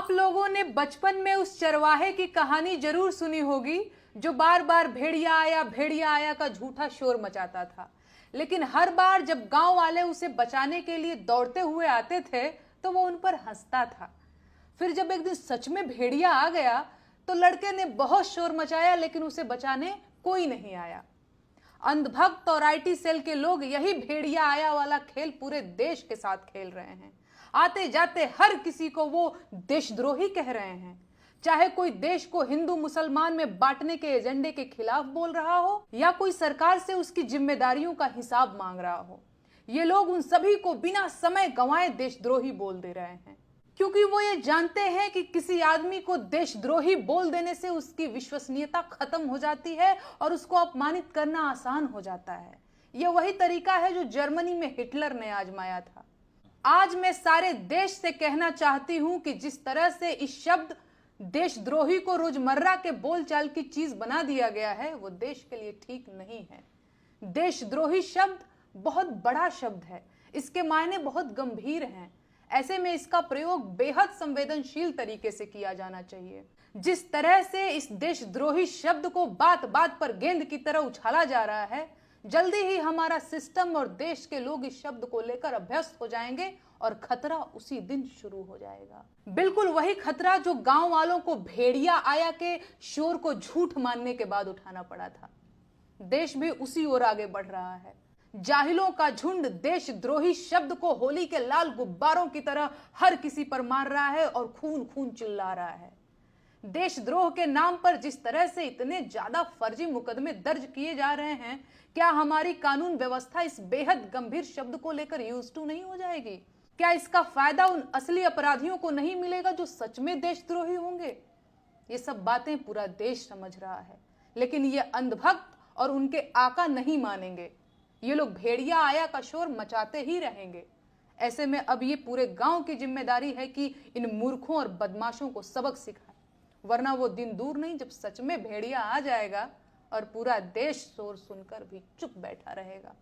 आप लोगों ने बचपन में उस चरवाहे की कहानी जरूर सुनी होगी जो बार बार भेड़िया आया का झूठा शोर मचाता था। लेकिन हर बार जब गांव वाले उसे बचाने के लिए दौड़ते हुए आते थे तो वो उन पर हंसता था। फिर जब एक दिन सच में भेड़िया आ गया तो लड़के ने बहुत शोर मचाया लेकिन उसे बचाने कोई नहीं आया। अंधभक्त और आईटी सेल के लोग यही भेड़िया आया वाला खेल पूरे देश के साथ खेल रहे हैं। आते जाते हर किसी को वो देशद्रोही कह रहे हैं, चाहे कोई देश को हिंदू मुसलमान में बांटने के एजेंडे के खिलाफ बोल रहा हो या कोई सरकार से उसकी जिम्मेदारियों का हिसाब मांग रहा हो। ये लोग उन सभी को बिना समय गंवाए देशद्रोही बोल दे रहे हैं, क्योंकि वो ये जानते हैं कि किसी आदमी को देशद्रोही बोल देने से उसकी विश्वसनीयता खत्म हो जाती है और उसको अपमानित करना आसान हो जाता है। यह वही तरीका है जो जर्मनी में हिटलर ने आजमाया था। आज मैं सारे देश से कहना चाहती हूं कि जिस तरह से इस शब्द देशद्रोही को रोजमर्रा के बोलचाल की चीज बना दिया गया है वो देश के लिए ठीक नहीं है। देशद्रोही शब्द बहुत बड़ा शब्द है, इसके मायने बहुत गंभीर हैं। ऐसे में इसका प्रयोग बेहद संवेदनशील तरीके से किया जाना चाहिए। जिस तरह से इस देशद्रोही शब्द को बात बात पर गेंद की तरह उछाला जा रहा है, जल्दी ही हमारा सिस्टम और देश के लोग इस शब्द को लेकर अभ्यस्त हो जाएंगे और खतरा उसी दिन शुरू हो जाएगा। बिल्कुल वही खतरा जो गांव वालों को भेड़िया आया के शोर को झूठ मानने के बाद उठाना पड़ा था। देश भी उसी ओर आगे बढ़ रहा है। जाहिलों का झुंड देशद्रोही शब्द को होली के लाल गुब्बारों की तरह हर किसी पर मार रहा है और खून खून चिल्ला रहा है। देशद्रोह के नाम पर जिस तरह से इतने ज्यादा फर्जी मुकदमे दर्ज किए जा रहे हैं, क्या हमारी कानून व्यवस्था इस बेहद गंभीर शब्द को लेकर यूज्ड टू नहीं हो जाएगी? क्या इसका फायदा उन असली अपराधियों को नहीं मिलेगा जो सच में देशद्रोही होंगे? ये सब बातें पूरा देश समझ रहा है, लेकिन ये अंधभक्त और उनके आका नहीं मानेंगे। ये लोग भेड़िया आया का शोर मचाते ही रहेंगे। ऐसे में अब ये पूरे गांव की जिम्मेदारी है कि इन मूर्खों और बदमाशों को सबक सिखाए, वरना वो दिन दूर नहीं जब सच में भेड़िया आ जाएगा और पूरा देश शोर सुनकर भी चुप बैठा रहेगा।